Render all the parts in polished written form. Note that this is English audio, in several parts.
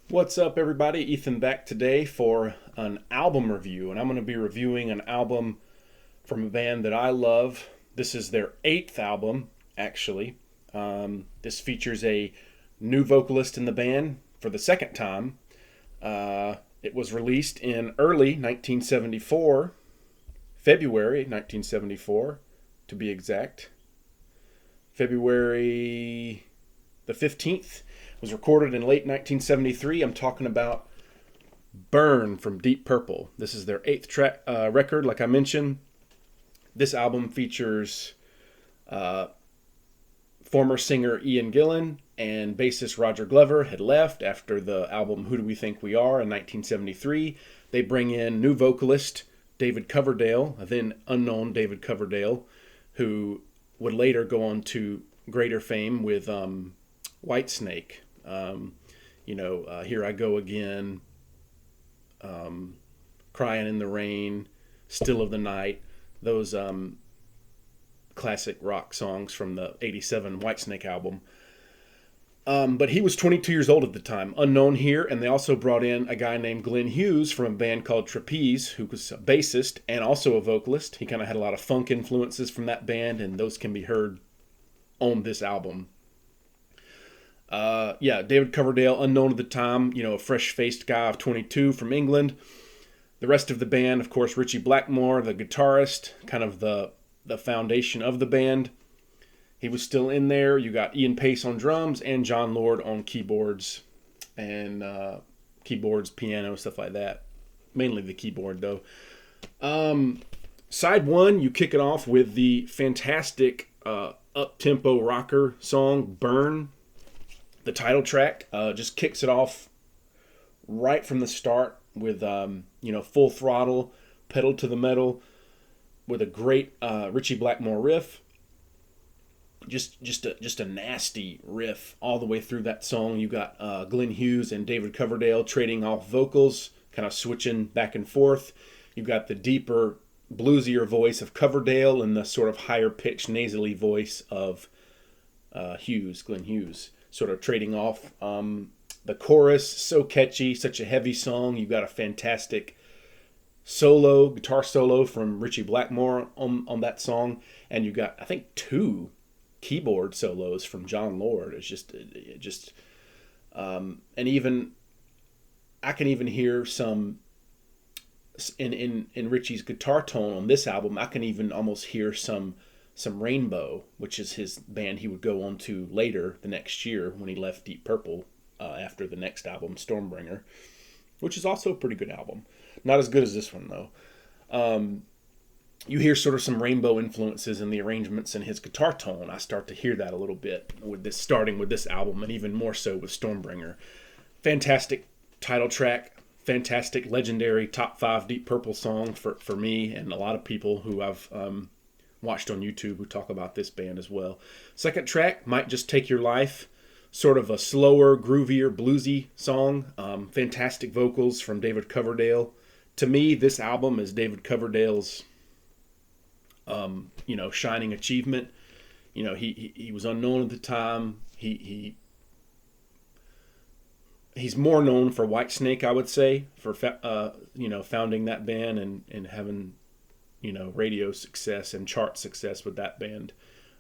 What's up, everybody? Ethan back today for an album review, and I'm going to be reviewing an album from a band that I love. This is their eighth album, actually. This features a new vocalist in the band for the second time. It was released in early 1974, February 1974, to be exact. February the 15th. Was recorded in late 1973. I'm talking about Burn from Deep Purple. This is their eighth track record, like I mentioned. This album features former singer Ian Gillan and bassist Roger Glover had left after the album Who Do We Think We Are in 1973. They bring in new vocalist David Coverdale, a then unknown David Coverdale, who would later go on to greater fame with Whitesnake. Here I Go Again, Crying in the Rain, Still of the Night, those classic rock songs from the '87 Whitesnake album. But he was 22 years old at the time, unknown here, and they also brought in a guy named Glenn Hughes from a band called Trapeze, who was a bassist and also a vocalist. He kind of had a lot of funk influences from that band, and those can be heard on this album. David Coverdale, unknown at the time, a fresh-faced guy of 22 from England. The rest of the band, of course, Richie Blackmore, the guitarist, kind of the foundation of the band. He was still in there. You got Ian Pace on drums and John Lord on keyboards and piano, stuff like that. Mainly the keyboard, though. Side one, you kick it off with the fantastic up-tempo rocker song, Burn. The title track just kicks it off right from the start with full throttle, pedal to the metal, with a great Richie Blackmore riff. Just a nasty riff all the way through that song. You got Glenn Hughes and David Coverdale trading off vocals, kind of switching back and forth. You've got the deeper, bluesier voice of Coverdale and the sort of higher pitched, nasally voice of Glenn Hughes. Sort of trading off. The chorus, so catchy, such a heavy song. You've got a fantastic guitar solo from Richie Blackmore on that song. And you've got, I think, two keyboard solos from John Lord. It's and even, I can even hear some, in Richie's guitar tone on this album, I can even almost hear some Rainbow, which is his band he would go on to later the next year when he left Deep Purple after the next album, Stormbringer, which is also a pretty good album. Not as good as this one, though. You hear sort of some Rainbow influences in the arrangements in his guitar tone. I start to hear that a little bit starting with this album, and even more so with Stormbringer. Fantastic title track, fantastic, legendary top 5 Deep Purple song for me and a lot of people who I've watched on YouTube who talk about this band as well. Second track, Might Just Take Your Life, sort of a slower, groovier, bluesy song. Fantastic vocals from David Coverdale. To me, this album is David Coverdale's, shining achievement. He was unknown at the time. He's more known for Whitesnake, I would say, for founding that band and having radio success and chart success with that band.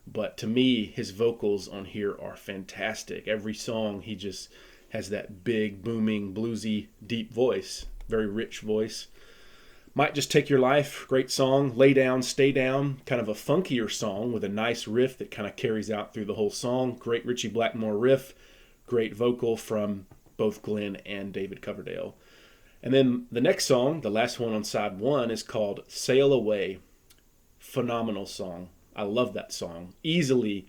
But to me, his vocals on here are fantastic. Every song, he just has that big, booming, bluesy, deep voice. Very rich voice. Might Just Take Your Life, great song. Lay Down, Stay Down, kind of a funkier song with a nice riff that kind of carries out through the whole song. Great Richie Blackmore riff. Great vocal from both Glenn and David Coverdale. And then the next song, the last one on side one, is called Sail Away. Phenomenal song. I love that song. Easily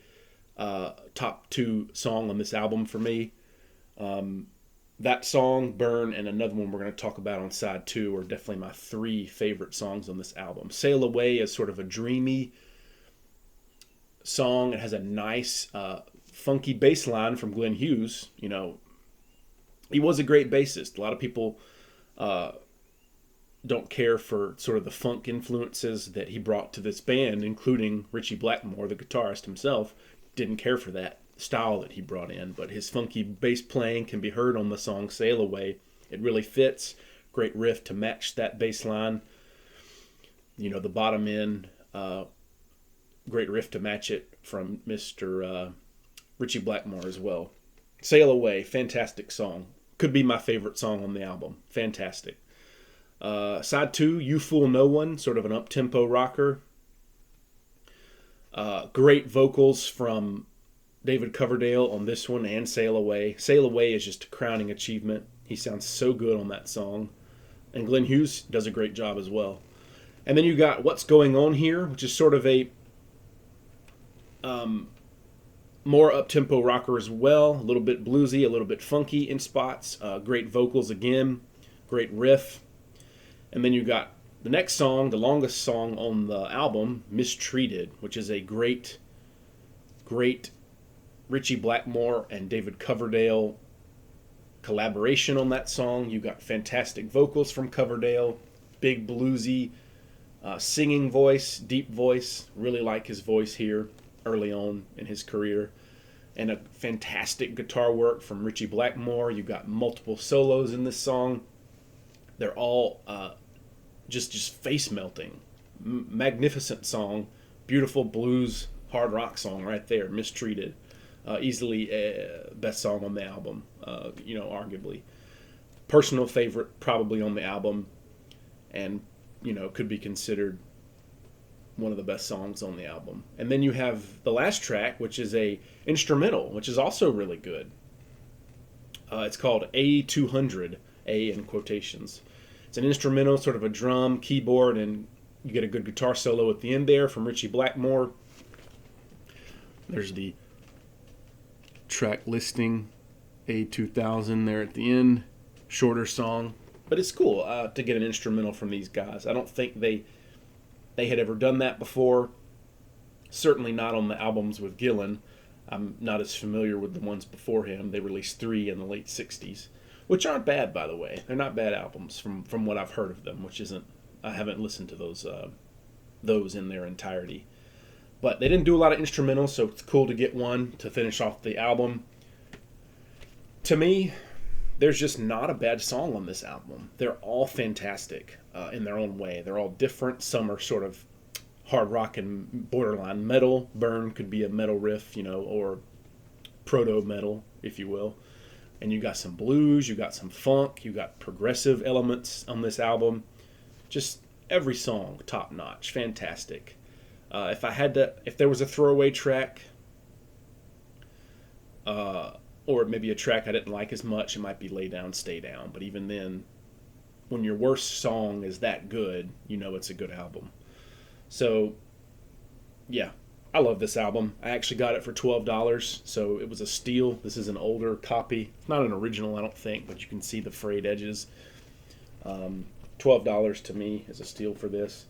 top 2 song on this album for me. That song, Burn, and another one we're going to talk about on side 2 are definitely my 3 favorite songs on this album. Sail Away is sort of a dreamy song. It has a nice, funky bass line from Glenn Hughes. He was a great bassist. A lot of people don't care for sort of the funk influences that he brought to this band, including Richie Blackmore, the guitarist himself, didn't care for that. style that he brought in, but his funky bass playing can be heard on the song Sail Away. It really fits. Great riff to match that bass line. The bottom end, great riff to match it from Mr. Ritchie Blackmore as well. Sail Away, fantastic song. Could be my favorite song on the album. Fantastic. Side 2, You Fool No One, sort of an up-tempo rocker. Great vocals from David Coverdale on this one and Sail Away. Sail Away is just a crowning achievement. He sounds so good on that song. And Glenn Hughes does a great job as well. And then you got What's Going On Here, which is sort of a more up-tempo rocker as well. A little bit bluesy, a little bit funky in spots. Great vocals again. Great riff. And then you got the next song, the longest song on the album, Mistreated, which is a great Ritchie Blackmore and David Coverdale collaboration on that song. You got fantastic vocals from Coverdale, big bluesy singing voice, deep voice. Really like his voice here early on in his career. And a fantastic guitar work from Ritchie Blackmore. You got multiple solos in this song. They're all just face melting. Magnificent song. Beautiful blues, hard rock song right there. Mistreated. Easily best song on the album, arguably. Personal favorite probably on the album, and could be considered one of the best songs on the album. And then you have the last track, which is a instrumental, which is also really good. It's called A200, A in quotations. It's an instrumental, sort of a drum, keyboard, and you get a good guitar solo at the end there from Ritchie Blackmore. There's the track listing, A2000 there at the end. Shorter song, but it's cool to get an instrumental from these guys. I don't think they had ever done that before. Certainly not on the albums with Gillan. I'm not as familiar with the ones before him. They released 3 in the late 60s, which aren't bad, by the way. They're not bad albums from what I've heard of them, which isn't, I haven't listened to those in their entirety. But they didn't do a lot of instrumentals, so it's cool to get one to finish off the album. To me, there's just not a bad song on this album. They're all fantastic in their own way. They're all different. Some are sort of hard rock and borderline metal. Burn could be a metal riff, or proto-metal, if you will. And you got some blues, you got some funk, you got progressive elements on this album. Just every song, top-notch, fantastic. If there was a throwaway track, or maybe a track I didn't like as much, it might be Lay Down, Stay Down. But even then, when your worst song is that good, it's a good album. So, yeah, I love this album. I actually got it for $12, so it was a steal. This is an older copy. It's not an original, I don't think, but you can see the frayed edges. $12 to me is a steal for this.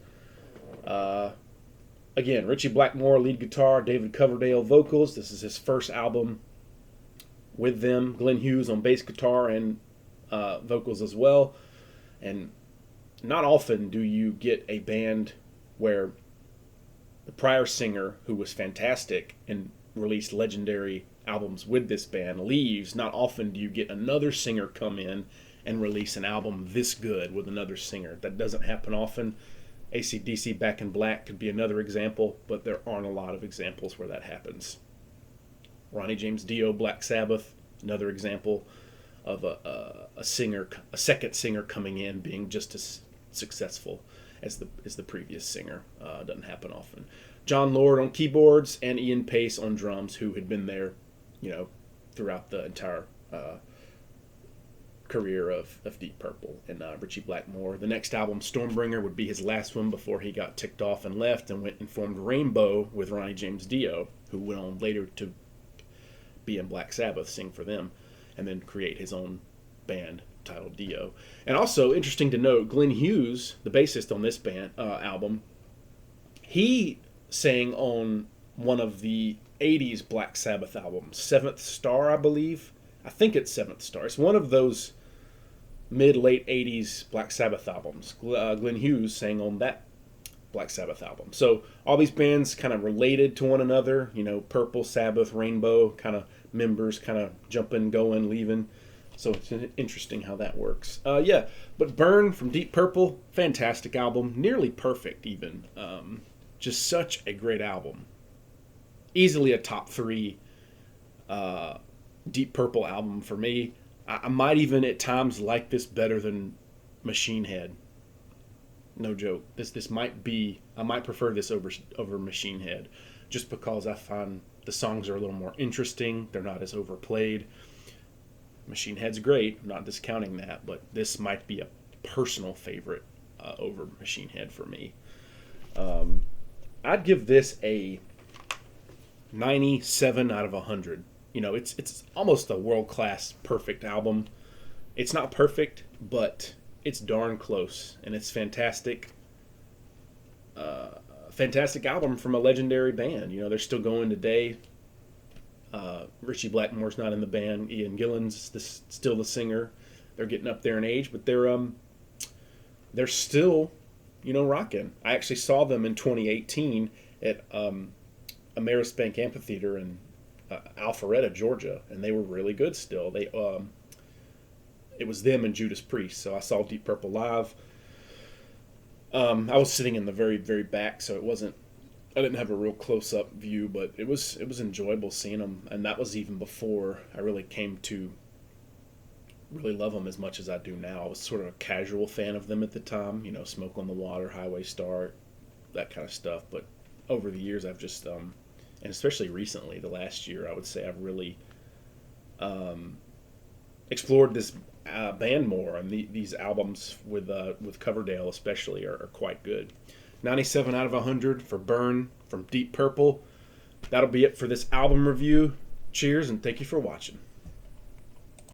Again, Ritchie Blackmore, lead guitar, David Coverdale, vocals. This is his first album with them. Glenn Hughes on bass guitar and vocals as well. And not often do you get a band where the prior singer, who was fantastic and released legendary albums with this band, leaves. Not often do you get another singer come in and release an album this good with another singer. That doesn't happen often. AC/DC Back in Black could be another example, but there aren't a lot of examples where that happens. Ronnie James Dio, Black Sabbath, another example of a second singer coming in being just as successful as the previous singer. Doesn't happen often. John Lord on keyboards and Ian Pace on drums, who had been there, throughout the entire career of Deep Purple and Ritchie Blackmore. The next album, Stormbringer, would be his last one before he got ticked off and left and went and formed Rainbow with Ronnie James Dio, who went on later to be in Black Sabbath, sing for them, and then create his own band titled Dio. And also, interesting to note, Glenn Hughes, the bassist on this band album, he sang on one of the 80s Black Sabbath albums, Seventh Star, I believe. I think it's Seventh Star. It's one of those mid-late 80s Black Sabbath albums. Glenn Hughes sang on that Black Sabbath album. So all these bands kind of related to one another. You know, Purple, Sabbath, Rainbow, kind of members kind of jumping, going, leaving. So it's interesting how that works. Yeah, but Burn from Deep Purple, fantastic album, nearly perfect even. Just such a great album. Easily a top 3 Deep Purple album for me. I might even at times like this better than Machine Head. No joke. This might be, I might prefer this over Machine Head, just because I find the songs are a little more interesting. They're not as overplayed. Machine Head's great. I'm not discounting that, but this might be a personal favorite over Machine Head for me. I'd give this a 97 out of 100. You know, it's almost a world-class perfect album. It's not perfect, but it's darn close, and it's fantastic. Fantastic album from a legendary band. You know, they're still going today. Richie Blackmore's not in the band. Ian Gillan's still the singer. They're getting up there in age, but they're still, you know, rocking. I actually saw them in 2018 at Ameris Bank Amphitheater in Alpharetta, Georgia, and they were really good still. It was them and Judas Priest, so I saw Deep Purple live. I was sitting in the very, very back, so I didn't have a real close-up view, but it was enjoyable seeing them, and that was even before I really came to really love them as much as I do now. I was sort of a casual fan of them at the time, you know, Smoke on the Water, Highway Star, that kind of stuff, but over the years I've just, and especially recently, the last year, I would say I've really explored this band more, and these albums with Coverdale especially are quite good. 97 out of 100 for Burn from Deep Purple. That'll be it for this album review. Cheers, and thank you for watching.